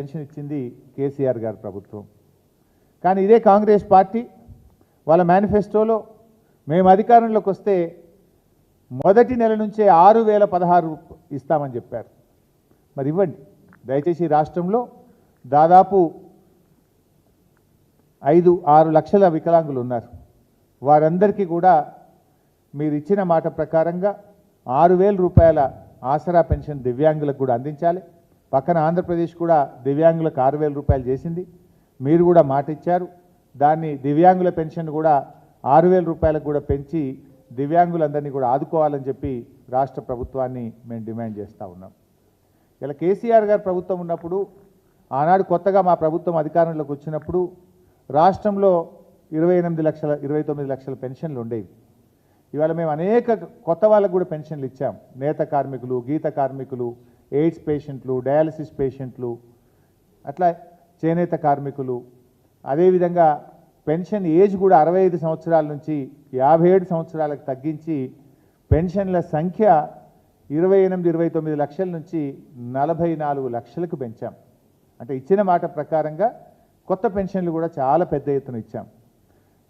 Pension ఇచ్చింది కేసీఆర్ గారి ప్రభుత్వం. కానీ ఇదే కాంగ్రెస్ పార్టీ వాళ్ళ మేనిఫెస్టోలో మేము అధికారంలోకి వస్తే మొదటి నెల నుంచే 6016 ఇస్తామని చెప్పారు. మరి ఇవ్వండి దయచేసి. రాష్ట్రంలో దాదాపు 5-6 లక్షల వికలాంగులు ఉన్నారు. వారందరికీ కూడా మీరు ఇచ్చిన మాట ప్రకారంగా 6000 రూపాయల ఆసరా పెన్షన్ దివ్యాంగులకు కూడా అందించాలి. పక్కన ఆంధ్రప్రదేశ్ కూడా దివ్యాంగులకు 6000 రూపాయలు చేసింది. మీరు కూడా మాట ఇచ్చారు. దాన్ని దివ్యాంగుల పెన్షన్ కూడా 6000 రూపాయలకు కూడా పెంచి దివ్యాంగులందరినీ కూడా ఆదుకోవాలని చెప్పి రాష్ట్ర ప్రభుత్వాన్ని మేము డిమాండ్ చేస్తూ ఉన్నాం. ఇలా కేసీఆర్ గారు ప్రభుత్వం ఉన్నప్పుడు, ఆనాడు కొత్తగా మా ప్రభుత్వం అధికారంలోకి వచ్చినప్పుడు రాష్ట్రంలో 29 లక్షల పెన్షన్లు ఉండేవి. ఇవాళ మేము అనేక కొత్త వాళ్ళకు కూడా పెన్షన్లు ఇచ్చాం. నేత కార్మికులు, గీత కార్మికులు, ఎయిడ్స్ పేషెంట్లు, డయాలసిస్ పేషెంట్లు, అట్లా చేనేత కార్మికులు. అదేవిధంగా పెన్షన్ ఏజ్ కూడా 65 సంవత్సరాల నుంచి 57 సంవత్సరాలకు తగ్గించి పెన్షన్ల సంఖ్య 29 లక్షల నుంచి 44 లక్షలకు పెంచాం. అంటే ఇచ్చిన మాట ప్రకారంగా కొత్త పెన్షన్లు కూడా చాలా పెద్ద ఎత్తున ఇచ్చాం.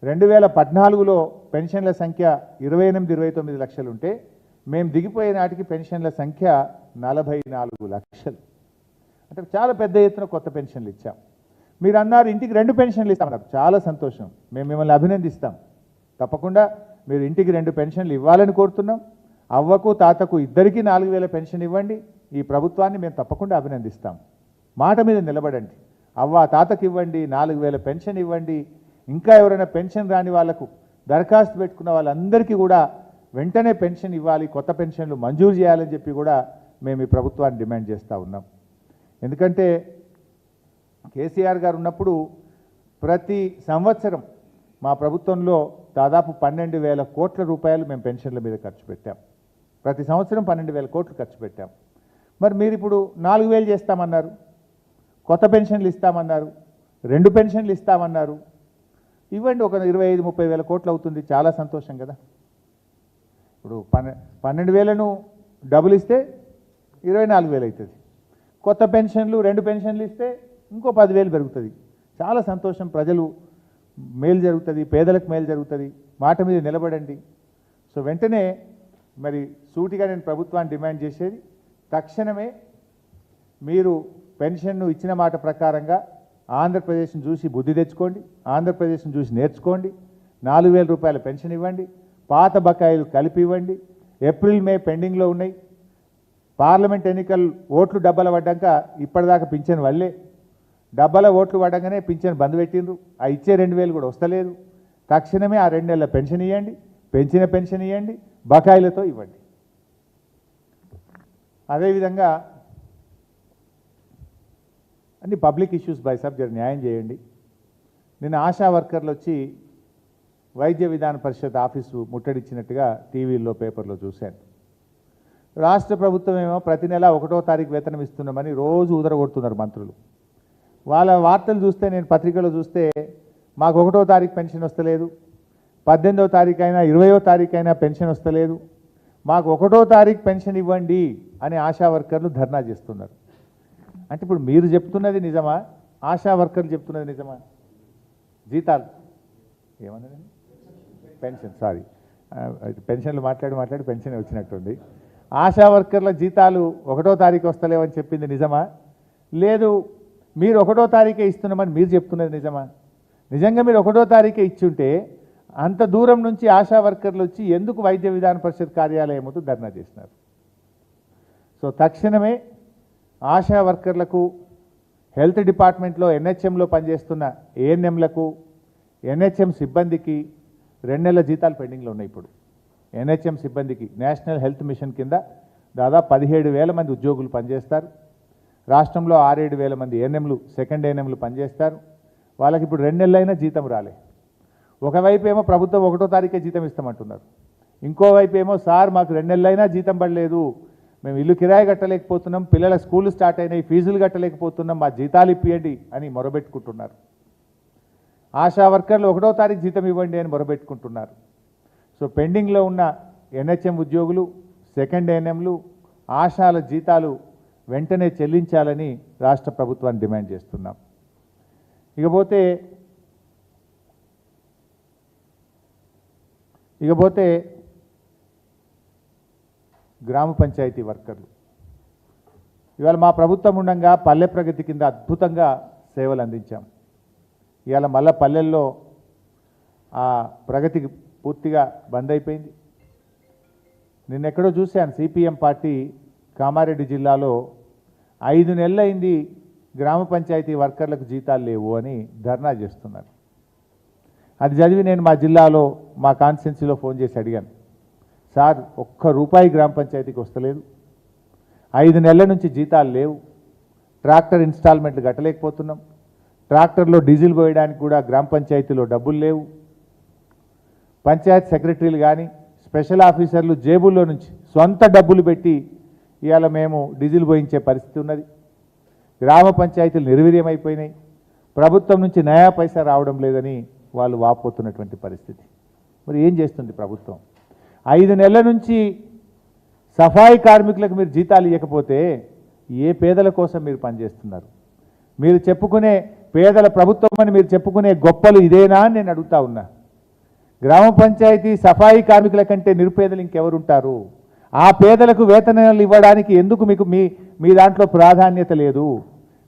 2014లో పెన్షన్ల సంఖ్య 29 లక్షలు ఉంటే మేము దిగిపోయే నాటికి పెన్షన్ల సంఖ్య 44 లక్షలు. అంటే చాలా పెద్ద ఎత్తున కొత్త పెన్షన్లు ఇచ్చాం. మీరు అన్నారు ఇంటికి 2 పెన్షన్లు ఇస్తామన్నారు. చాలా సంతోషం, మేము మిమ్మల్ని అభినందిస్తాం. తప్పకుండా మీరు ఇంటికి 2 పెన్షన్లు ఇవ్వాలని కోరుతున్నాం. అవ్వకు తాతకు ఇద్దరికీ 4000 పెన్షన్ ఇవ్వండి. ఈ ప్రభుత్వాన్ని మేము తప్పకుండా అభినందిస్తాం. మాట మీద నిలబడండి. అవ్వ తాతకు ఇవ్వండి, 4000 పెన్షన్ ఇవ్వండి. ఇంకా ఎవరైనా పెన్షన్ రాని వాళ్లకు దరఖాస్తు పెట్టుకున్న వాళ్ళందరికీ కూడా వెంటనే పెన్షన్ ఇవ్వాలి, కొత్త పెన్షన్లు మంజూరు చేయాలని చెప్పి కూడా మేము ఈ ప్రభుత్వాన్ని డిమాండ్ చేస్తూ ఉన్నాం. ఎందుకంటే కేసీఆర్ గారు ఉన్నప్పుడు ప్రతి సంవత్సరం మా ప్రభుత్వంలో దాదాపు 12,000 కోట్ల రూపాయలు మేము పెన్షన్ల మీద ఖర్చు పెట్టాం. ప్రతి సంవత్సరం 12,000 కోట్లు ఖర్చు పెట్టాం. మరి మీరు ఇప్పుడు 4000 చేస్తామన్నారు, కొత్త పెన్షన్లు ఇస్తామన్నారు, 2 పెన్షన్లు ఇస్తామన్నారు. ఇవ్వండి, ఒక 25-30 వేల కోట్లు అవుతుంది. చాలా సంతోషం కదా. ఇప్పుడు 12,000ను డబుల్ ఇస్తే 24,000 అవుతుంది. కొత్త పెన్షన్లు 2 పెన్షన్లు ఇస్తే ఇంకో 10,000 పెరుగుతుంది. చాలా సంతోషం. ప్రజలు మేలు జరుగుతుంది, పేదలకు మేలు జరుగుతుంది. మాట మీద నిలబడండి. సో వెంటనే మరి సూటిగా నేను ప్రభుత్వాన్ని డిమాండ్ చేసేది, తక్షణమే మీరు పెన్షన్ను ఇచ్చిన మాట ప్రకారంగా ఆంధ్రప్రదేశ్ను చూసి బుద్ధి తెచ్చుకోండి, ఆంధ్రప్రదేశ్ను చూసి నేర్చుకోండి. 4,000 రూపాయల పెన్షన్ ఇవ్వండి, పాత బకాయిలు కలిపి ఇవ్వండి. ఏప్రిల్ మే పెండింగ్లో ఉన్నాయి. పార్లమెంట్ ఎన్నికలు ఓట్లు డబ్బల పడ్డాక ఇప్పటిదాకా పింఛన్ వల్లే, డబ్బల ఓట్లు పడగానే పింఛన్ బంద్ పెట్టిండ్రు. ఆ ఇచ్చే 2,000 కూడా వస్తలేదు. తక్షణమే ఆ 2 నెలల పెన్షన్ ఇవ్వండి, పెంచిన పెన్షన్ ఇవ్వండి, బకాయిలతో ఇవ్వండి. అదేవిధంగా అన్ని పబ్లిక్ ఇష్యూస్ బై సబ్ జర న్యాయం చేయండి. నిన్న ఆశా వర్కర్లు వచ్చి వైద్య విధాన పరిషత్ ఆఫీసు ముట్టడిచ్చినట్టుగా టీవీల్లో పేపర్లో చూశాను. రాష్ట్ర ప్రభుత్వం ఏమో ప్రతి నెల 1వ తారీఖు వేతనం ఇస్తున్నామని రోజు ఉదరగొడుతున్నారు మంత్రులు. వాళ్ళ వార్తలు చూస్తే, నేను పత్రికలో చూస్తే, మాకు 1వ తారీఖు పెన్షన్ వస్తలేదు, 18వ తారీఖు అయినా 20వ తారీఖు అయినా పెన్షన్ వస్తలేదు, మాకు 1వ తారీఖు పెన్షన్ ఇవ్వండి అని ఆశా వర్కర్లు ధర్నా చేస్తున్నారు. అంటే ఇప్పుడు మీరు చెప్తున్నది నిజమా, ఆశా వర్కర్లు చెప్తున్నది నిజమా? జీతాలు ఏమన్నారండి? పెన్షన్, సారీ, పెన్షన్లు మాట్లాడి పెన్షన్ వచ్చినట్టుంది. ఆశా వర్కర్ల జీతాలు 1వ తారీఖు వస్తలేవని చెప్పింది నిజమా? లేదు, మీరు 1వ తారీఖే ఇస్తున్నామని మీరు చెప్తున్నది నిజమా? నిజంగా మీరు 1వ తారీఖే ఇచ్చుంటే అంత దూరం నుంచి ఆశా వర్కర్లు వచ్చి ఎందుకు వైద్య విధాన పరిషత్ కార్యాలయం ముందు ధర్నా చేసినారు? సో తక్షణమే ఆశా వర్కర్లకు, హెల్త్ డిపార్ట్మెంట్లో ఎన్హెచ్ఎంలో పనిచేస్తున్న ఏఎన్ఎంలకు, ఎన్హెచ్ఎం సిబ్బందికి 2 నెలల జీతాలు పెండింగ్లో ఉన్నాయి. ఇప్పుడు ఎన్హెచ్ఎం సిబ్బందికి నేషనల్ హెల్త్ మిషన్ కింద దాదాపు 17,000 మంది ఉద్యోగులు పనిచేస్తారు. రాష్ట్రంలో 6-7 మంది ఏఎన్ఎంలు, సెకండ్ ఏఎన్ఎంలు పనిచేస్తారు. వాళ్ళకి ఇప్పుడు 2 నెలలైనా జీతం రాలే. ఒకవైపు ఏమో ప్రభుత్వం 1వ తారీఖే జీతం ఇస్తామంటున్నారు, ఇంకోవైపు ఏమో సార్ మాకు 2 నెలలైనా జీతం పడలేదు, మేము ఇల్లు కిరాయి కట్టలేకపోతున్నాం, పిల్లల స్కూళ్ళు స్టార్ట్ అయినాయి, ఫీజులు కట్టలేకపోతున్నాం, మా జీతాలు ఇప్పియండి అని మొరబెట్టుకుంటున్నారు. ఆశా వర్కర్లు 1వ తారీఖు జీతం ఇవ్వండి అని మొరబెట్టుకుంటున్నారు. సో పెండింగ్లో ఉన్న ఎన్హెచ్ఎం ఉద్యోగులు, సెకండ్ ఏఎన్ఎంలు, ఆశాల జీతాలు వెంటనే చెల్లించాలని రాష్ట్ర ప్రభుత్వాన్ని డిమాండ్ చేస్తున్నాం. ఇకపోతే గ్రామ పంచాయతీ వర్కర్లు ఇవాళ మా ప్రభుత్వం ఉండగా పల్లె ప్రగతి కింద అద్భుతంగా సేవలు అందించాం. ఇవాళ మళ్ళా పల్లెల్లో ఆ ప్రగతికి పూర్తిగా బంద్ అయిపోయింది. నిన్నెక్కడో చూశాను, సిపిఎం పార్టీ కామారెడ్డి జిల్లాలో 5 నెలలైంది గ్రామ పంచాయతీ వర్కర్లకు జీతాలు లేవు అని ధర్నా చేస్తున్నారు. అది చదివి నేను మా జిల్లాలో మా కాన్స్టిట్యున్సీలో ఫోన్ చేసి అడిగాను, సార్ ₹1 గ్రామ పంచాయతీకి వస్తలేదు, 5 నెలల నుంచి జీతాలు లేవు, ట్రాక్టర్ ఇన్స్టాల్మెంట్లు కట్టలేకపోతున్నాం, ట్రాక్టర్లో డీజిల్ పోయడానికి కూడా గ్రామ పంచాయతీలో డబ్బులు లేవు, పంచాయత్ సెక్రటరీలు కానీ స్పెషల్ ఆఫీసర్లు జేబుల్లో నుంచి సొంత డబ్బులు పెట్టి ఇవాళ మేము డీజిల్ పోయించే పరిస్థితి ఉన్నది, గ్రామ పంచాయతీలు నిర్వీర్యమైపోయినాయి, ప్రభుత్వం నుంచి నయా పైసా రావడం లేదని వాళ్ళు వాపోతున్నటువంటి పరిస్థితి. మరి ఏం చేస్తుంది ప్రభుత్వం? 5 నెలల నుంచి సఫాయి కార్మికులకు మీరు జీతాలు ఇవ్వకపోతే ఏ పేదల కోసం మీరు పనిచేస్తున్నారు? మీరు చెప్పుకునే పేదల ప్రభుత్వం అని మీరు చెప్పుకునే గొప్పలు ఇదేనా అని నేను అడుగుతా ఉన్నా. గ్రామ పంచాయతీ సఫాయి కార్మికుల కంటే నిరుపేదలు ఇంకెవరుంటారు? ఆ పేదలకు వేతనాలు ఇవ్వడానికి ఎందుకు మీకు మీ దాంట్లో ప్రాధాన్యత లేదు?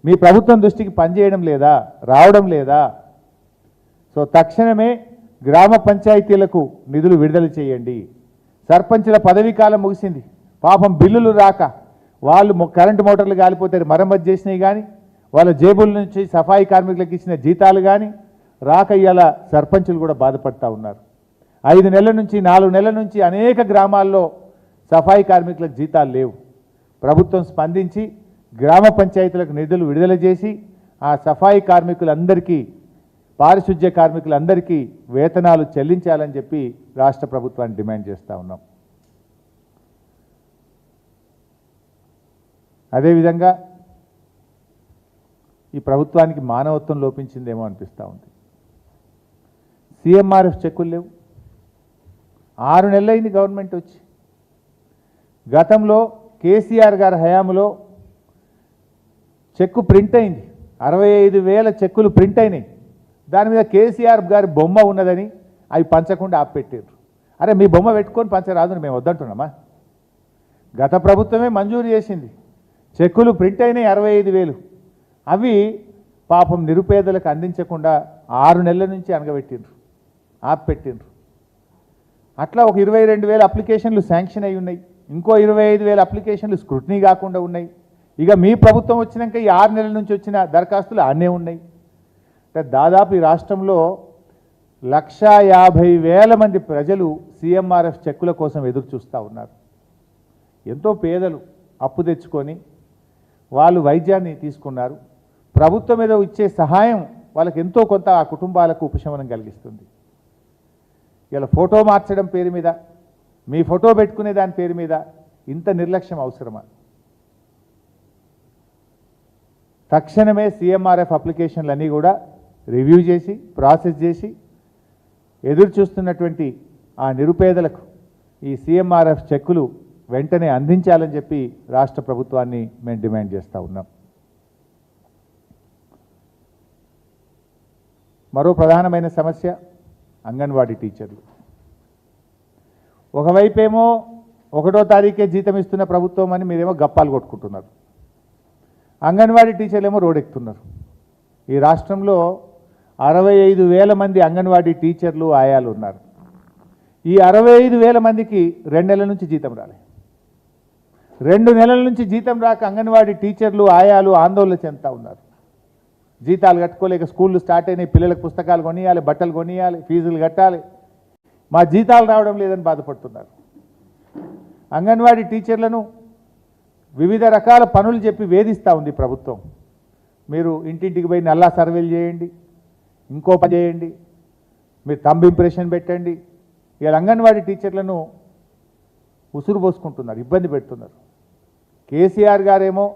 మీ ప్రభుత్వం దృష్టికి పనిచేయడం లేదా, రావడం లేదా? సో తక్షణమే గ్రామ పంచాయతీలకు నిధులు విడుదల చేయండి. సర్పంచుల పదవీ కాలం ముగిసింది, పాపం బిల్లులు రాక వాళ్ళు కరెంటు మోటార్లు కాలిపోతే మరమ్మతు చేసినవి కానీ, వాళ్ళ జేబుల నుంచి సఫాయి కార్మికులకు ఇచ్చిన జీతాలు కానీ రాక ఇవాళ సర్పంచులు కూడా బాధపడతా ఉన్నారు. 5 నెలల నుంచి 4 నెలల నుంచి అనేక గ్రామాల్లో సఫాయి కార్మికులకు జీతాలు లేవు. ప్రభుత్వం స్పందించి గ్రామ పంచాయతీలకు నిధులు విడుదల చేసి ఆ సఫాయి కార్మికులందరికీ, పారిశుధ్య కార్మికులందరికీ వేతనాలు చెల్లించాలని చెప్పి రాష్ట్ర ప్రభుత్వాన్ని డిమాండ్ చేస్తూ ఉన్నాం. అదేవిధంగా ఈ ప్రభుత్వానికి మానవత్వం లోపించిందేమో అనిపిస్తూ ఉంది. సీఎంఆర్ఎఫ్ చెక్కులు లేవు. 6 నెలలైంది గవర్నమెంట్ వచ్చి. గతంలో కేసీఆర్ గారి హయాంలో చెక్కు ప్రింట్ అయింది, 65,000 చెక్కులు ప్రింట్ అయినాయి. దాని మీద కేసీఆర్ గారి బొమ్మ ఉన్నదని అవి పంచకుండా ఆపెట్టారు. అరే మీ బొమ్మ పెట్టుకొని పంచరాదని మేము వద్దంటున్నామా? గత ప్రభుత్వమే మంజూరు చేసింది. చెక్కులు ప్రింట్ అయినాయి 65,000. అవి పాపం నిరుపేదలకు అందించకుండా 6 నెలల నుంచి అనగబెట్టిండ్రు, ఆపెట్టిండ్రు. అట్లా ఒక 22,000 అప్లికేషన్లు శాంక్షన్ అయి ఉన్నాయి. ఇంకో 25,000 అప్లికేషన్లు స్క్రూటినీ కాకుండా ఉన్నాయి. ఇక మీ ప్రభుత్వం వచ్చినాక ఈ 6 నెలల నుంచి వచ్చిన దరఖాస్తులు అన్నీ ఉన్నాయి. దాదాపు ఈ రాష్ట్రంలో 150,000 మంది ప్రజలు సీఎంఆర్ఎఫ్ చెక్కుల కోసం ఎదురు చూస్తూ ఉన్నారు. ఎంతో పేదలు అప్పు తెచ్చుకొని వాళ్ళు వైద్యాన్ని తీసుకున్నారు. ప్రభుత్వం మీద ఇచ్చే సహాయం వాళ్ళకి ఎంతో కొంత ఆ కుటుంబాలకు ఉపశమనం కలిగిస్తుంది. ఇలా ఫోటో మార్చడం పేరు మీద, మీ ఫోటో పెట్టుకునే దాని పేరు మీద ఇంత నిర్లక్ష్యం అవసరమా? తక్షణమే సీఎంఆర్ఎఫ్ అప్లికేషన్లన్నీ కూడా రివ్యూ చేసి ప్రాసెస్ చేసి ఎదురు చూస్తున్నటువంటి ఆ నిరుపేదలకు ఈ సీఎంఆర్ఎఫ్ చెక్కులు వెంటనే అందించాలని చెప్పి రాష్ట్ర ప్రభుత్వాన్ని మేము డిమాండ్ చేస్తూ ఉన్నాం. మరో ప్రధానమైన సమస్య అంగన్వాడీ టీచర్లు. ఒకవైపేమో 1వ తారీఖే జీతం ఇస్తున్న ప్రభుత్వం అని మీరేమో గప్పాలు కొట్టుకుంటున్నారు. అంగన్వాడీ టీచర్లు ఏమో రోడెక్కుతున్నారు. ఈ రాష్ట్రంలో 65,000 మంది అంగన్వాడీ టీచర్లు, ఆయాలు ఉన్నారు. ఈ 65,000 మందికి 2 నెలల నుంచి జీతం రాలే. 2 నెలల నుంచి జీతం రాక అంగన్వాడీ టీచర్లు, ఆయాలు ఆందోళన చెందుతూ ఉన్నారు. జీతాలు కట్టుకోలేక స్కూళ్ళు స్టార్ట్ అయినాయి, పిల్లలకు పుస్తకాలు కొనియాలి, బట్టలు కొనియాలి, ఫీజులు కట్టాలి, మా జీతాలు రావడం లేదని బాధపడుతున్నారు. అంగన్వాడీ టీచర్లను వివిధ రకాల పనులు చెప్పి వేధిస్తూ ఉంది ప్రభుత్వం. మీరు ఇంటింటికి పోయి నల్లా సర్వేలు చేయండి, ఇంకో పని చేయండి, మీరు థంబ్ ఇంప్రెషన్ పెట్టండి. ఇలా అంగన్వాడీ టీచర్లను ఉసురు పోసుకుంటున్నారు, ఇబ్బంది పెడుతున్నారు. కేసీఆర్ గారేమో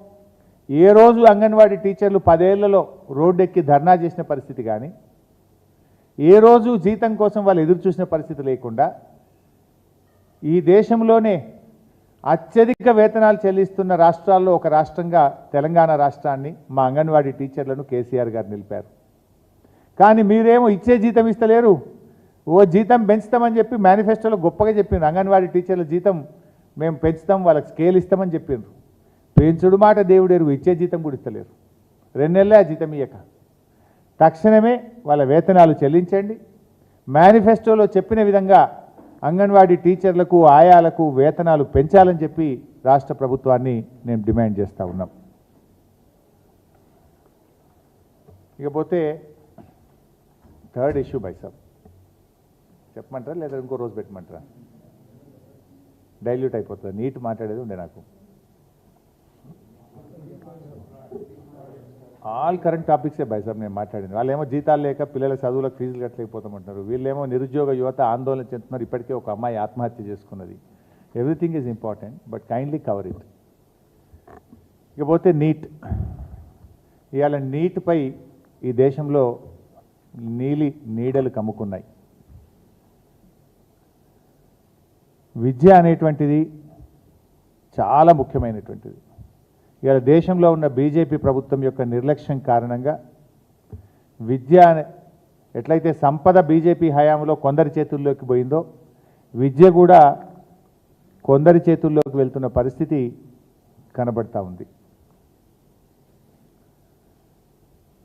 ఏ రోజు అంగన్వాడీ టీచర్లు 10 ఏళ్లలో రోడ్డెక్కి ధర్నా చేసిన పరిస్థితి కానీ, ఏ రోజు జీతం కోసం వాళ్ళు ఎదురు చూసిన పరిస్థితి లేకుండా ఈ దేశంలోనే అత్యధిక వేతనాలు చెల్లిస్తున్న రాష్ట్రాల్లో ఒక రాష్ట్రంగా తెలంగాణ రాష్ట్రాన్ని మా అంగన్వాడీ టీచర్లను కేసీఆర్ గారు నిలిపారు. కానీ మీరేమో ఇచ్చే జీతం ఇస్తలేరు. ఓ జీతం పెంచుతామని చెప్పి మేనిఫెస్టోలో గొప్పగా చెప్పిండ్రు. అంగన్వాడీ టీచర్ల జీతం మేము పెంచుతాం, వాళ్ళకి స్కేల్ ఇస్తామని చెప్పిండ్రు. పెంచుడు మాట దేవుడెరుగు, ఇచ్చే జీతం కూడా ఇస్తలేరు. 2 నెలలే ఆ జీతం ఇయ్యక. తక్షణమే వాళ్ళ వేతనాలు చెల్లించండి. మేనిఫెస్టోలో చెప్పిన విధంగా అంగన్వాడీ టీచర్లకు ఆయాలకు వేతనాలు పెంచాలని చెప్పి రాష్ట్ర ప్రభుత్వాన్ని నేను డిమాండ్ చేస్తూ ఉన్నాం. ఇకపోతే థర్డ్ ఇష్యూ బైసాబ్ చెప్పమంటారా లేదా ఇంకో రోజు పెట్టమంటారా? డైల్యూట్ అయిపోతుంది, నీట్ మాట్లాడేది ఉండే నాకు. ఆల్ కరెంట్ టాపిక్సే బైసాబ్ నేను మాట్లాడింది. వాళ్ళేమో జీతాలు లేక పిల్లల చదువులకు ఫీజులు కట్టలేకపోతామంటున్నారు. వీళ్ళేమో నిరుద్యోగ యువత ఆందోళన చెందుతున్నారు. ఇప్పటికే ఒక అమ్మాయి ఆత్మహత్య చేసుకున్నది. Everything is important, but kindly cover it. ఇకపోతే నీట్. ఇవాళ నీట్పై ఈ దేశంలో నీడలు కమ్ముకున్నాయి. విద్య అనేటువంటిది చాలా ముఖ్యమైనటువంటిది. ఇవాళ దేశంలో ఉన్న బీజేపీ ప్రభుత్వం యొక్క నిర్లక్ష్యం కారణంగా విద్య ఎట్లయితే సంపద బీజేపీ హయాంలో కొందరి చేతుల్లోకి పోయిందో, విద్య కూడా కొందరి చేతుల్లోకి వెళ్తున్న పరిస్థితి కనబడతా ఉంది.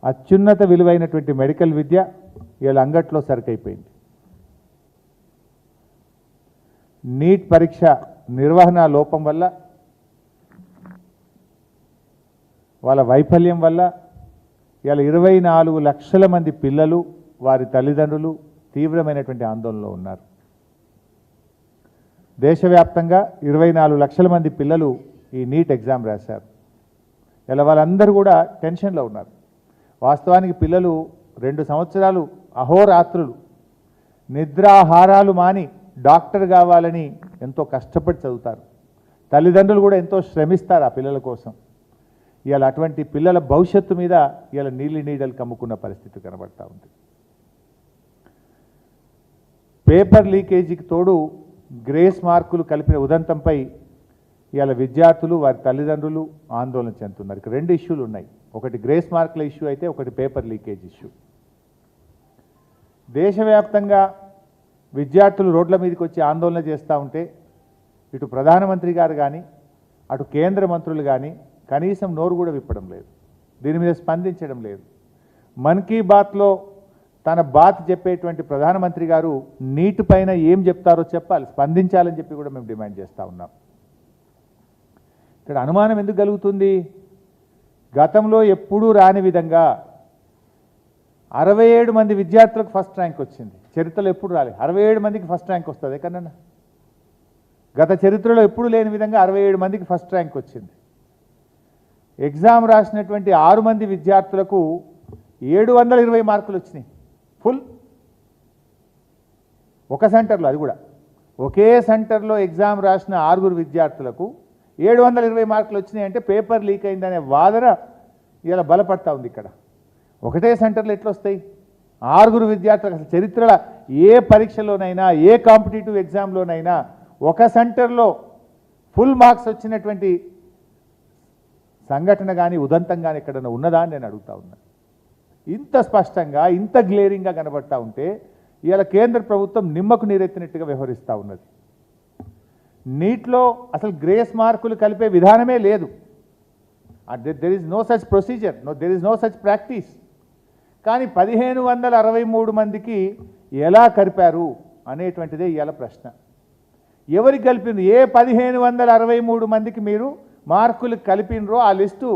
అత్యున్నత విలువైనటువంటి మెడికల్ విద్య ఇవాళ అంగట్లో సరుకైపోయింది. నీట్ పరీక్ష నిర్వహణ లోపం వల్ల, వాళ్ళ వైఫల్యం వల్ల ఇవాళ 24 లక్షల మంది పిల్లలు, వారి తల్లిదండ్రులు తీవ్రమైనటువంటి ఆందోళనలో ఉన్నారు. దేశవ్యాప్తంగా 24 లక్షల మంది పిల్లలు ఈ నీట్ ఎగ్జామ్ రాశారు. ఇలా వాళ్ళందరూ కూడా టెన్షన్లో ఉన్నారు. వాస్తవానికి పిల్లలు 2 సంవత్సరాలు అహోరాత్రులు నిద్రాహారాలు మాని డాక్టర్ కావాలని ఎంతో కష్టపడి చదువుతారు. తల్లిదండ్రులు కూడా ఎంతో శ్రమిస్తారు ఆ పిల్లల కోసం. ఇవాళ అటువంటి పిల్లల భవిష్యత్తు మీద ఇవాళ నీడలు కమ్ముకున్న పరిస్థితి కనబడతా ఉంది. పేపర్ లీకేజీకి తోడు గ్రేస్ మార్కులు కలిపిన ఉదంతంపై ఇవాళ విద్యార్థులు, వారి తల్లిదండ్రులు ఆందోళన చెందుతున్నారు. ఇక్కడ 2 ఇష్యూలు ఉన్నాయి. ఒకటి గ్రేస్ మార్కుల ఇష్యూ అయితే, ఒకటి పేపర్ లీకేజ్ ఇష్యూ. దేశవ్యాప్తంగా విద్యార్థులు రోడ్ల మీదకి వచ్చి ఆందోళన చేస్తూ ఉంటే ఇటు ప్రధానమంత్రి గారు కానీ అటు కేంద్ర మంత్రులు కానీ కనీసం నోరు కూడా విప్పడం లేదు, దీని మీద స్పందించడం లేదు. మన్ కీ బాత్లో తన బాత్ చెప్పేటువంటి ప్రధానమంత్రి గారు నీటి పైన ఏం చెప్తారో చెప్పాలి, స్పందించాలని చెప్పి కూడా మేము డిమాండ్ చేస్తూ ఉన్నాం. ఇక్కడ అనుమానం ఎందుకు కలుగుతుంది? గతంలో ఎప్పుడూ రాని విధంగా 67 మంది విద్యార్థులకు ఫస్ట్ ర్యాంక్ వచ్చింది. చరిత్రలో ఎప్పుడు రాలేదు. 67 మందికి ఫస్ట్ ర్యాంక్ వస్తుంది ఎక్కడన్నా? గత చరిత్రలో ఎప్పుడు లేని విధంగా 67 మందికి ఫస్ట్ ర్యాంక్ వచ్చింది. ఎగ్జామ్ రాసినటువంటి 6 మంది విద్యార్థులకు 720 మార్కులు వచ్చినాయి ఫుల్. ఒక సెంటర్లో, అది కూడా ఒకే సెంటర్లో ఎగ్జామ్ రాసిన 6 విద్యార్థులకు 720 మార్కులు వచ్చినాయి అంటే పేపర్ లీక్ అయిందనే వాదన ఇలా బలపడతా ఉంది. ఇక్కడ ఒకటే సెంటర్లో ఎట్లా వస్తాయి? 6 విద్యార్థులకు అసలు చరిత్రలో ఏ పరీక్షలోనైనా, ఏ కాంపిటేటివ్ ఎగ్జామ్లోనైనా ఒక సెంటర్లో ఫుల్ మార్క్స్ వచ్చినటువంటి సంఘటన కానీ ఉదంతం కానీ ఎక్కడన్నా ఉన్నదా అని నేను అడుగుతా ఉన్నా. ఇంత స్పష్టంగా, ఇంత గ్లేరింగ్గా కనబడతా ఉంటే ఇవాళ కేంద్ర ప్రభుత్వం నిమ్మకు నీరెత్తినట్టుగా వ్యవహరిస్తూ ఉన్నది. నీట్లో అసలు గ్రేస్ మార్కులు కలిపే విధానమే లేదు. There is no such procedure, there is no such practice. కానీ 1563 మందికి ఎలా కలిపారు అనేటువంటిదే ఇవాళ ప్రశ్న. ఎవరికి కలిపినరు? ఏ 1563 మందికి మీరు మార్కులు కలిపినరో ఆ లిస్టు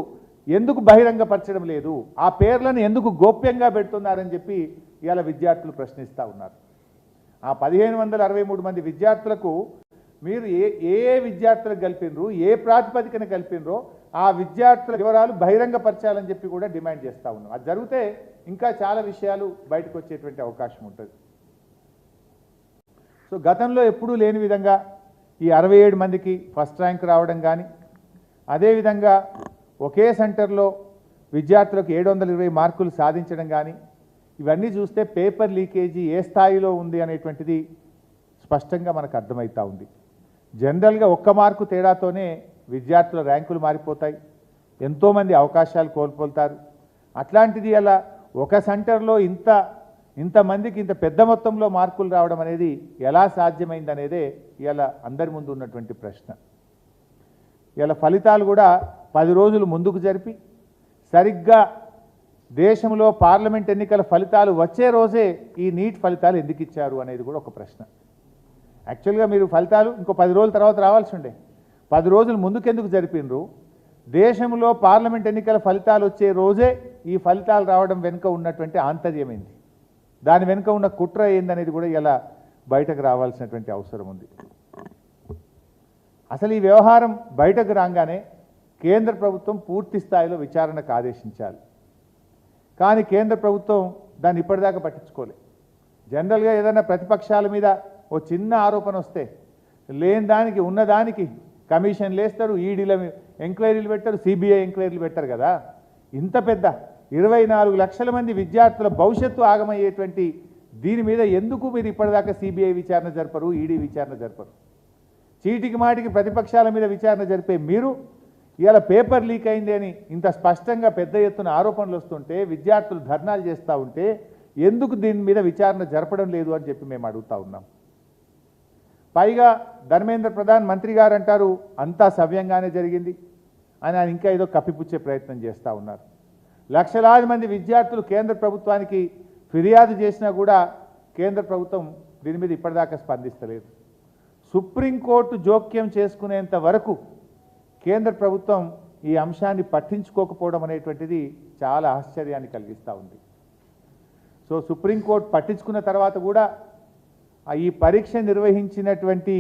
ఎందుకు బహిరంగపరచడం లేదు? ఆ పేర్లను ఎందుకు గోప్యంగా పెడుతున్నారని చెప్పి ఇవాళ విద్యార్థులు ప్రశ్నిస్తూ ఉన్నారు. ఆ 1563 మంది విద్యార్థులకు మీరు ఏ విద్యార్థులకు కలిపినరు, ఏ ప్రాతిపదికన కలిపినరో ఆ విద్యార్థుల వివరాలు బహిరంగపరచాలని చెప్పి కూడా డిమాండ్ చేస్తూ ఉన్నాం. అది జరిగితే ఇంకా చాలా విషయాలు బయటకు వచ్చేటువంటి అవకాశం ఉంటుంది. సో గతంలో ఎప్పుడూ లేని విధంగా ఈ 67 మందికి ఫస్ట్ ర్యాంక్ రావడం కానీ, అదేవిధంగా ఒకే సెంటర్లో విద్యార్థులకు 720 మార్కులు సాధించడం కానీ, ఇవన్నీ చూస్తే పేపర్ లీకేజీ ఏ స్థాయిలో ఉంది అనేటువంటిది స్పష్టంగా మనకు అర్థమవుతూ ఉంది. జనరల్గా ఒక్క మార్కు తేడాతోనే విద్యార్థుల ర్యాంకులు మారిపోతాయి, ఎంతోమంది అవకాశాలు కోల్పోతారు. అట్లాంటిది అలా ఒక సెంటర్లో ఇంతమందికి ఇంత పెద్ద మొత్తంలో మార్కులు రావడం అనేది ఎలా సాధ్యమైందనేదే ఇలా అందరి ముందు ఉన్నటువంటి ప్రశ్న. ఇలా ఫలితాలు కూడా 10 రోజులు ముందుకు జరిపి సరిగ్గా దేశంలో పార్లమెంట్ ఎన్నికల ఫలితాలు వచ్చే రోజే ఈ నీట్ ఫలితాలు ఎందుకు ఇచ్చారు అనేది కూడా ఒక ప్రశ్న. యాక్చువల్గా మీరు ఫలితాలు ఇంకో 10 రోజుల తర్వాత రావాల్సి ఉండే, 10 రోజులు ముందుకెందుకు జరిపినరు? దేశంలో పార్లమెంట్ ఎన్నికల ఫలితాలు వచ్చే రోజే ఈ ఫలితాలు రావడం వెనుక ఉన్నటువంటి ఆంతర్యమైంది, దాని వెనుక ఉన్న కుట్ర ఏందనేది కూడా ఇలా బయటకు రావాల్సినటువంటి అవసరం ఉంది. అసలు ఈ వ్యవహారం బయటకు రాగానే కేంద్ర ప్రభుత్వం పూర్తి స్థాయిలో విచారణకు ఆదేశించాలి. కానీ కేంద్ర ప్రభుత్వం దాన్ని ఇప్పటిదాకా పట్టించుకోలేదు. జనరల్గా ఏదైనా ప్రతిపక్షాల మీద ఓ చిన్న ఆరోపణ వస్తే లేని దానికి ఉన్నదానికి కమిషన్లు వేస్తారు, ఈడీల ఎంక్వైరీలు పెట్టారు, సిబిఐ ఎంక్వైరీలు పెట్టారు కదా. ఇంత పెద్ద 24 లక్షల మంది విద్యార్థుల భవిష్యత్తు ఆగమయ్యేటువంటి దీని మీద ఎందుకు మీరు ఇప్పటిదాకా సిబిఐ విచారణ జరపరు, ఈడీ విచారణ జరపరు? చీటికి మాటికి ప్రతిపక్షాల మీద విచారణ జరిపే మీరు ఇవాళ పేపర్ లీక్ అయింది అని ఇంత స్పష్టంగా పెద్ద ఎత్తున ఆరోపణలు వస్తుంటే, విద్యార్థులు ధర్నాలు చేస్తూ ఉంటే ఎందుకు దీని మీద విచారణ జరపడం లేదు అని చెప్పి మేము అడుగుతూ ఉన్నాం. పైగా ధర్మేంద్ర ప్రధాన్ మంత్రి గారు అంటారు అంతా సవ్యంగానే జరిగింది అని ఆయన ఇంకా ఏదో కప్పిపుచ్చే ప్రయత్నం చేస్తూ ఉన్నారు. లక్షలాది మంది విద్యార్థులు కేంద్ర ప్రభుత్వానికి ఫిర్యాదు చేసినా కూడా కేంద్ర ప్రభుత్వం దీని మీద ఇప్పటిదాకా స్పందిస్తలేదు. సుప్రీంకోర్టు జోక్యం చేసుకునేంత వరకు కేంద్ర ప్రభుత్వం ఈ అంశాన్ని పట్టించుకోకపోవడం అనేటువంటిది చాలా ఆశ్చర్యాన్ని కలిగిస్తూ ఉంది. సో సుప్రీంకోర్టు పట్టించుకున్న తర్వాత కూడా ఈ పరీక్ష నిర్వహించినటువంటి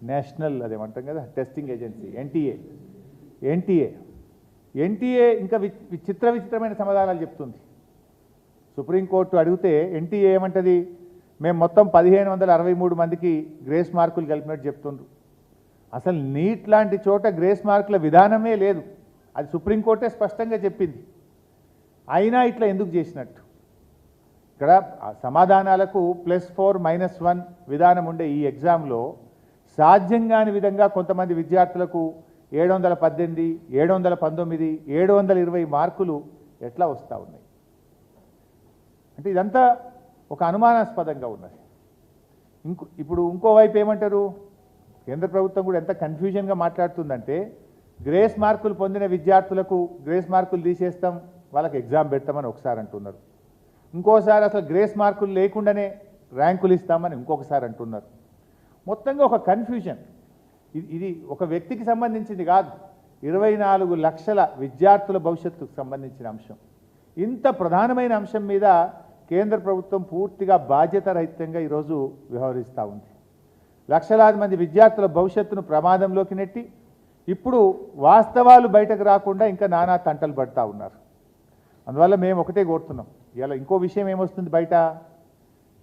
నేషనల్ అదేమంటాం కదా టెస్టింగ్ ఏజెన్సీ ఎన్టీఏ ఇంకా విచిత్రమైన సమాధానాలు చెప్తుంది. సుప్రీంకోర్టు అడిగితే ఎన్టీఏ ఏమంటది, మేము మొత్తం 1563 మందికి గ్రేస్ మార్కులు కలిపినట్టు చెప్తుండ్రు. అసలు నీట్ లాంటి చోట గ్రేస్ మార్కుల విధానమే లేదు, అది సుప్రీంకోర్టే స్పష్టంగా చెప్పింది. అయినా ఇట్లా ఎందుకు చేసినట్టు? ఇక్కడ సమాధానాలకు +4 -1 విధానం ఉండే ఈ ఎగ్జామ్లో సాధ్యం కాని విధంగా కొంతమంది విద్యార్థులకు 718, 719, 720 మార్కులు ఎట్లా వస్తూ ఉన్నాయి అంటే ఇదంతా ఒక అనుమానాస్పదంగా ఉన్నది. ఇప్పుడు ఇంకోవైపు ఏమంటారు, కేంద్ర ప్రభుత్వం కూడా ఎంత కన్ఫ్యూజన్గా మాట్లాడుతుందంటే, గ్రేస్ మార్కులు పొందిన విద్యార్థులకు గ్రేస్ మార్కులు తీసేస్తాం, వాళ్ళకి ఎగ్జామ్ పెడతామని ఒకసారి అంటున్నారు. ఇంకోసారి అసలు గ్రేస్ మార్కులు లేకుండానే ర్యాంకులు ఇస్తామని ఇంకొకసారి అంటున్నారు. మొత్తంగా ఒక కన్ఫ్యూజన్. ఇది ఒక వ్యక్తికి సంబంధించింది కాదు, 24 లక్షల విద్యార్థుల భవిష్యత్తుకు సంబంధించిన అంశం. ఇంత ప్రధానమైన అంశం మీద కేంద్ర ప్రభుత్వం పూర్తిగా బాధ్యతారహితంగా ఈరోజు వ్యవహరిస్తూ ఉంది. లక్షలాది మంది విద్యార్థుల భవిష్యత్తును ప్రమాదంలోకి నెట్టి ఇప్పుడు వాస్తవాలు బయటకు రాకుండా ఇంకా నానా తంటలు పడుతూ ఉన్నారు. అందువల్ల మేము ఒకటే కోరుతున్నాం, ఇలా ఇంకో విషయం ఏమొస్తుంది బయట,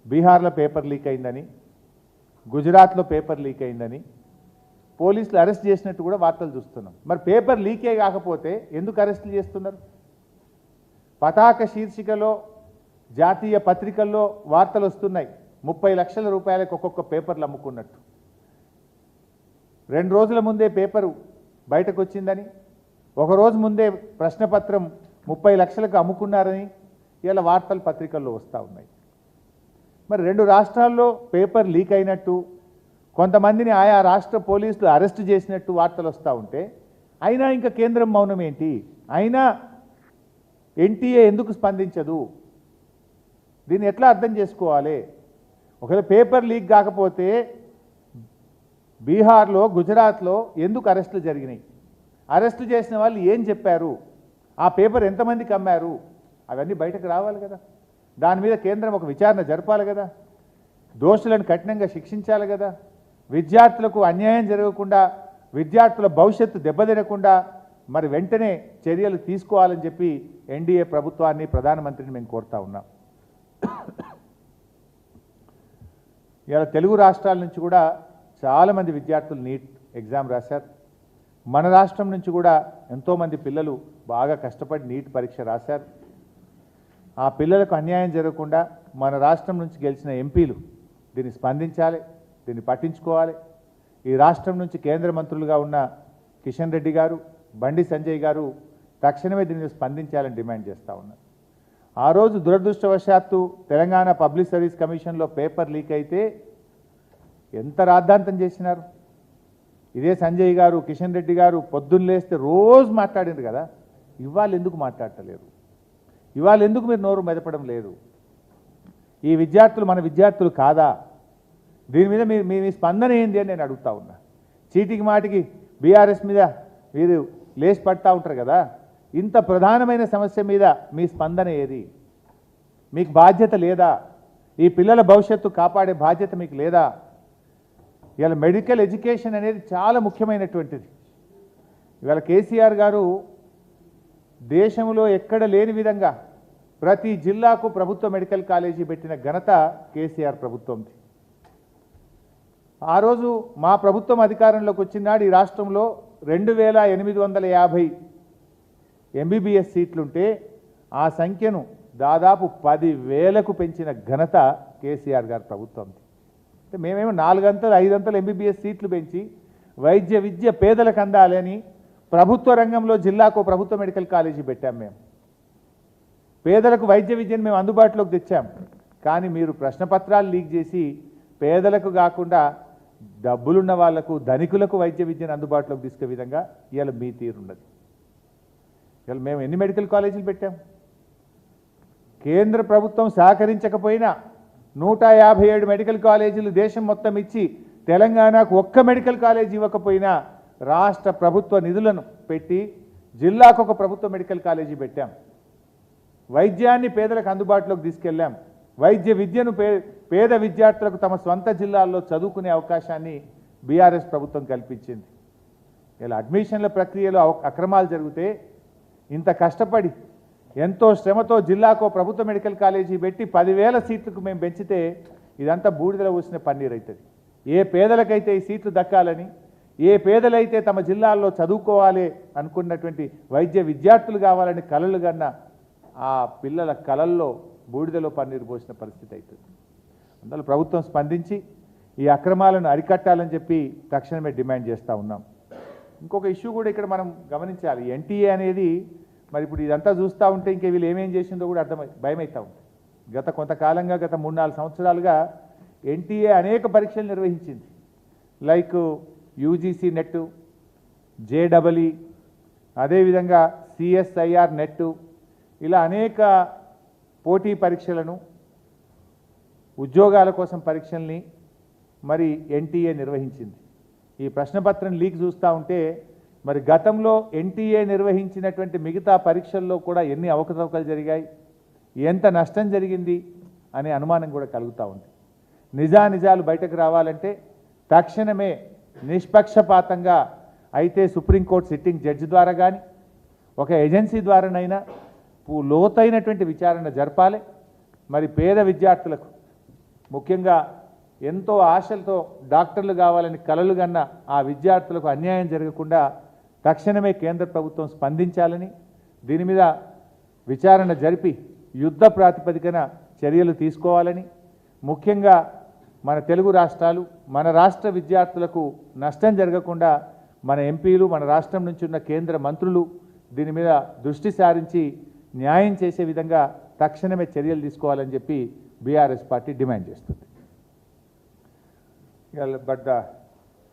బీహార్లో పేపర్ లీక్ అయిందని, గుజరాత్లో పేపర్ లీక్ అయిందని పోలీసులు అరెస్ట్ చేసినట్టు కూడా వార్తలు చూస్తున్నాం. మరి పేపర్ లీకే కాకపోతే ఎందుకు అరెస్టులు చేస్తున్నారు? పతాక శీర్షికలో జాతీయ పత్రికల్లో వార్తలు వస్తున్నాయి, 30 లక్షల రూపాయలకు ఒక్కొక్క పేపర్లు అమ్ముకున్నట్టు. 2 రోజుల ముందే పేపరు బయటకు వచ్చిందని, ఒకరోజు ముందే ప్రశ్నపత్రం 30 లక్షలకు అమ్ముకున్నారని ఇలా వార్తలు పత్రికల్లో వస్తూ ఉన్నాయి. మరి 2 రాష్ట్రాల్లో పేపర్ లీక్ అయినట్టు, కొంతమందిని ఆయా రాష్ట్ర పోలీసులు అరెస్టు చేసినట్టు వార్తలు వస్తూ ఉంటే అయినా ఇంకా కేంద్రం మౌనం ఏంటి? అయినా ఎన్టీఏ ఎందుకు స్పందించదు? దీన్ని ఎట్లా అర్థం చేసుకోవాలి? ఒకవేళ పేపర్ లీక్ కాకపోతే బీహార్లో, గుజరాత్లో ఎందుకు అరెస్టులు జరిగినాయి? అరెస్టు చేసిన వాళ్ళు ఏం చెప్పారు? ఆ పేపర్ ఎంతమందికి అమ్మారు? అవన్నీ బయటకు రావాలి కదా. దాని మీద కేంద్రం ఒక విచారణ జరపాలి కదా, దోషులను కఠినంగా శిక్షించాలి కదా, విద్యార్థులకు అన్యాయం జరగకుండా, విద్యార్థుల భవిష్యత్తు దెబ్బతినకుండా మరి వెంటనే చర్యలు తీసుకోవాలని చెప్పి ఎన్డీఏ ప్రభుత్వాన్ని, ప్రధానమంత్రిని మేము కోరుతా ఉన్నాం. ఇలా తెలుగు రాష్ట్రాల నుంచి కూడా చాలామంది విద్యార్థులు నీట్ ఎగ్జామ్ రాశారు. మన రాష్ట్రం నుంచి కూడా ఎంతోమంది పిల్లలు బాగా కష్టపడి నీట్ పరీక్ష రాశారు. ఆ పిల్లలకు అన్యాయం జరగకుండా మన రాష్ట్రం నుంచి గెలిచిన ఎంపీలు దీన్ని స్పందించాలి, దీన్ని పట్టించుకోవాలి. ఈ రాష్ట్రం నుంచి కేంద్ర మంత్రులుగా ఉన్న కిషన్ రెడ్డి గారు, బండి సంజయ్ గారు తక్షణమే దీని మీద స్పందించాలని డిమాండ్ చేస్తూ ఉన్నారు. ఆ రోజు దురదృష్టవశాత్తు తెలంగాణ పబ్లిక్ సర్వీస్ కమిషన్లో పేపర్ లీక్ అయితే ఎంత రాద్ధాంతం చేసినారు. ఇదే సంజయ్ గారు, కిషన్ రెడ్డి గారు పొద్దున్న లేస్తే రోజు మాట్లాడింది కదా, ఇవాళ ఎందుకు మాట్లాడటలేరు? ఇవాళ ఎందుకు మీరు నోరు మెదపడం లేదు? ఈ విద్యార్థులు మన విద్యార్థులు కాదా? దీని మీద మీ స్పందన ఏంది అని నేను అడుగుతా ఉన్నా. చీటికి మాటికి బీఆర్ఎస్ మీద మీరు లేచి పడతా ఉంటారు కదా, ఇంత ప్రధానమైన సమస్య మీద మీ స్పందన ఏది? మీకు బాధ్యత లేదా? ఈ పిల్లల భవిష్యత్తు కాపాడే బాధ్యత మీకు లేదా? ఇవాళ మెడికల్ ఎడ్యుకేషన్ అనేది చాలా ముఖ్యమైనటువంటిది. ఇవాళ కేసీఆర్ గారు దేశంలో ఎక్కడ లేని విధంగా ప్రతి జిల్లాకు ప్రభుత్వ మెడికల్ కాలేజీ పెట్టిన ఘనత కేసీఆర్ ప్రభుత్వంది. ఆ రోజు మా ప్రభుత్వం అధికారంలోకి వచ్చినాడు ఈ రాష్ట్రంలో 2850 ఎంబీబీఎస్ సీట్లుంటే ఆ సంఖ్యను దాదాపు 10,000కు పెంచిన ఘనత కేసీఆర్ గారి ప్రభుత్వంది. అంటే మేమేమో 4 5 ఎంబీబీఎస్ సీట్లు పెంచి వైద్య విద్య పేదలకు అందాలని ప్రభుత్వ రంగంలో జిల్లాకు ప్రభుత్వ మెడికల్ కాలేజీ పెట్టాం. మేము పేదలకు వైద్య విద్యను మేము అందుబాటులోకి తెచ్చాం. కానీ మీరు ప్రశ్నపత్రాలు లీక్ చేసి పేదలకు కాకుండా డబ్బులున్న వాళ్లకు, ధనికులకు వైద్య విద్యను అందుబాటులోకి తీసుకే విధంగా ఇవాళ మీ తీరున్నది. ఇవాళ మేము ఎన్ని మెడికల్ కాలేజీలు పెట్టాం? కేంద్ర ప్రభుత్వం సహకరించకపోయినా 157 మెడికల్ కాలేజీలు దేశం మొత్తం ఇచ్చి తెలంగాణకు ఒక్క మెడికల్ కాలేజీ ఇవ్వకపోయినా రాష్ట్ర ప్రభుత్వ నిధులను పెట్టి జిల్లాకు ఒక ప్రభుత్వ మెడికల్ కాలేజీ పెట్టాం. వైద్యాన్ని పేదలకు అందుబాటులోకి తీసుకెళ్ళాం. వైద్య విద్యను పేద విద్యార్థులకు తమ స్వంత జిల్లాల్లో చదువుకునే అవకాశాన్ని బీఆర్ఎస్ ప్రభుత్వం కల్పించింది. ఇలా అడ్మిషన్ల ప్రక్రియలో అక్రమాలు జరిగితే ఇంత కష్టపడి ఎంతో శ్రమతో జిల్లాకు ప్రభుత్వ మెడికల్ కాలేజీ పెట్టి 10,000 సీట్లకు మేము పెంచితే ఇదంతా బూడిదలో ఊసిన పన్నీర్ అవుతుంది. ఏ పేదలకైతే ఈ సీట్లు దక్కాలని, ఏ పేదలైతే తమ జిల్లాల్లో చదువుకోవాలి అనుకున్నటువంటి వైద్య విద్యార్థులు కావాలని కలలు కన్న ఆ పిల్లల కలల్లో బూడిదలో పన్నీరు పోసిన పరిస్థితి అవుతుంది. అందువల్ల ప్రభుత్వం స్పందించి ఈ అక్రమాలను అరికట్టాలని చెప్పి తక్షణమే డిమాండ్ చేస్తూ ఉన్నాం. ఇంకొక ఇష్యూ కూడా ఇక్కడ మనం గమనించాలి. ఎన్టీఏ అనేది మరి ఇప్పుడు ఇదంతా చూస్తూ ఉంటే ఇంకా వీళ్ళు ఏమేం చేసిందో కూడా భయమవుతూ ఉంది. కొంతకాలంగా గత 3-4 సంవత్సరాలుగా ఎన్టీఏ అనేక పరీక్షలు నిర్వహించింది. లైక్ యూజీసీ నెట్, జేడబ్ల్ఈ, అదేవిధంగా సిఎస్ఐఆర్ నెట్, ఇలా అనేక పోటీ పరీక్షలను, ఉద్యోగాల కోసం పరీక్షల్ని మరి ఎన్టీఏ నిర్వహించింది. ఈ ప్రశ్నపత్రం లీక్ చూస్తూ ఉంటే మరి గతంలో ఎన్టీఏ నిర్వహించినటువంటి మిగతా పరీక్షల్లో కూడా ఎన్ని అవకతవకలు జరిగాయి, ఎంత నష్టం జరిగింది అనే అనుమానం కూడా కలుగుతూ ఉంది. నిజానిజాలు బయటకు రావాలంటే తక్షణమే నిష్పక్షపాతంగా అయితే సుప్రీంకోర్టు సిట్టింగ్ జడ్జి ద్వారా కానీ ఒక ఏజెన్సీ ద్వారానైనా లోతైనటువంటి విచారణ జరపాలి. మరి పేద విద్యార్థులకు, ముఖ్యంగా ఎంతో ఆశలతో డాక్టర్లు కావాలని కలలు కన్న ఆ విద్యార్థులకు అన్యాయం జరగకుండా తక్షణమే కేంద్ర ప్రభుత్వం స్పందించాలని, దీని మీద విచారణ జరిపి యుద్ధ ప్రాతిపదికన చర్యలు తీసుకోవాలని, ముఖ్యంగా మన తెలుగు రాష్ట్రాలు, మన రాష్ట్ర విద్యార్థులకు నష్టం జరగకుండా మన ఎంపీలు, మన రాష్ట్రం నుంచి ఉన్న కేంద్ర మంత్రులు దీని మీద దృష్టి సారించి న్యాయం చేసే విధంగా తక్షణమే చర్యలు తీసుకోవాలని చెప్పి బీఆర్ఎస్ పార్టీ డిమాండ్ చేస్తుంది.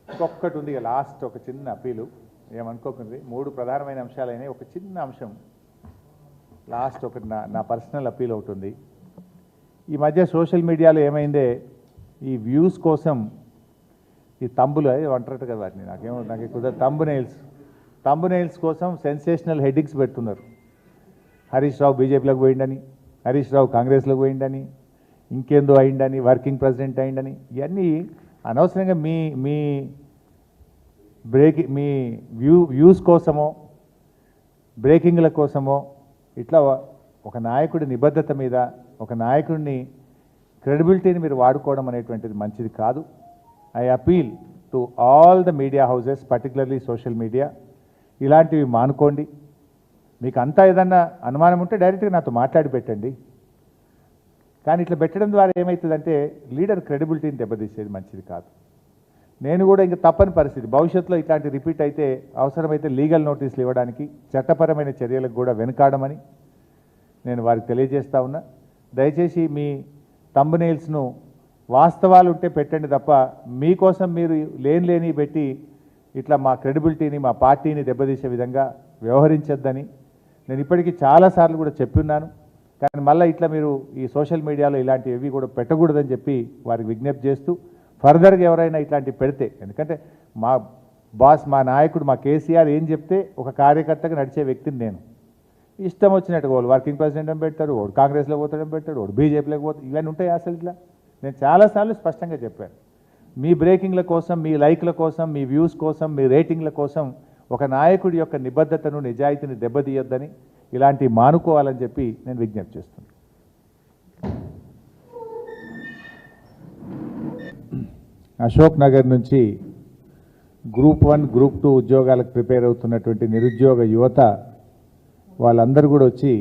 ఇంకొకటి ఉంది, లాస్ట్ ఒక చిన్న అప్పీలు, ఏమనుకోకండి. 3 ప్రధానమైన అంశాలైనాయి. ఒక చిన్న అంశం లాస్ట్ ఒకటి నా పర్సనల్ అప్పీల్ ఒకటి ఉంది. ఈ మధ్య సోషల్ మీడియాలో ఏమైందే, ఈ వ్యూస్ కోసం ఈ తంబులు అంటారట కదా వాటిని, నాకు కుదరదు, తంబు నెయిల్స్ కోసం సెన్సేషనల్ హెడ్డింగ్స్ పెడుతున్నారు. హరీష్ రావు బీజేపీలోకి పోయిండని, హరీష్ రావు కాంగ్రెస్లోకి పోయిండని, ఇంకేందో అయిండని, వర్కింగ్ ప్రెసిడెంట్ అయిండని, ఇవన్నీ అనవసరంగా మీ వ్యూస్ కోసమో బ్రేకింగ్ల కోసమో ఇట్లా ఒక నాయకుడి నిబద్ధత మీద, ఒక నాయకుడిని క్రెడిబిలిటీని మీరు వాడుకోవడం అనేటువంటిది మంచిది కాదు. I appeal to all the media houses, particularly social media, ఇలాంటివి మానుకోండి. మీకు అంతా ఏదన్నా అనుమానం ఉంటే డైరెక్ట్గా నాతో మాట్లాడి పెట్టండి. కానీ ఇట్లా పెట్టడం ద్వారా ఏమవుతుందంటే లీడర్ క్రెడిబిలిటీని దెబ్బతీసేది మంచిది కాదు. నేను కూడా ఇంకా తప్పని పరిస్థితి భవిష్యత్తులో ఇట్లాంటి రిపీట్ అయితే అవసరమైతే లీగల్ నోటీసులు ఇవ్వడానికి చట్టపరమైన చర్యలకు కూడా వెనుకాడమని నేను వారికి తెలియజేస్తా ఉన్నా. దయచేసి మీ థంబ్నెయిల్స్ను వాస్తవాలు ఉంటే పెట్టండి తప్ప మీకోసం మీరు లేని పెట్టి ఇట్లా మా క్రెడిబిలిటీని మా పార్టీని దెబ్బతీసే విధంగా వ్యవహరించొద్దని నేను ఇప్పటికీ చాలాసార్లు కూడా చెప్పున్నాను. కానీ మళ్ళీ ఇట్లా మీరు ఈ సోషల్ మీడియాలో ఇలాంటివి కూడా పెట్టకూడదని చెప్పి వారికి విజ్ఞప్తి చేస్తూ ఫర్దర్గా ఎవరైనా ఇట్లాంటివి పెడితే, ఎందుకంటే మా బాస్ మా నాయకుడు మా కేసీఆర్ ఏం చెప్తే ఒక కార్యకర్తగా నడిచే వ్యక్తిని నేను. ఇష్టం వచ్చినట్టు వాళ్ళు వర్కింగ్ ప్రెసిడెంట్ అని పెడతాడు, వాడు కాంగ్రెస్లో పోతాడని పెట్టాడు, వాడు బీజేపీలోకి పోతాడు, ఇవన్నీ ఉంటాయి అసలు ఇట్లా. నేను చాలాసార్లు స్పష్టంగా చెప్పాను, మీ బ్రేకింగ్ల కోసం, మీ లైక్ల కోసం, మీ వ్యూస్ కోసం, మీ రేటింగ్ల కోసం ఒక నాయకుడి యొక్క నిబద్ధతను నిజాయితీని దెబ్బతీయొద్దని, ఇలాంటి మానుకోవాలని చెప్పి నేను విజ్ఞప్తి చేస్తున్నాను. అశోక్ నగర్ నుంచి గ్రూప్ 1, గ్రూప్ 2 ఉద్యోగాలకు ప్రిపేర్ అవుతున్నటువంటి నిరుద్యోగ యువత వాళ్ళందరూ కూడా వచ్చి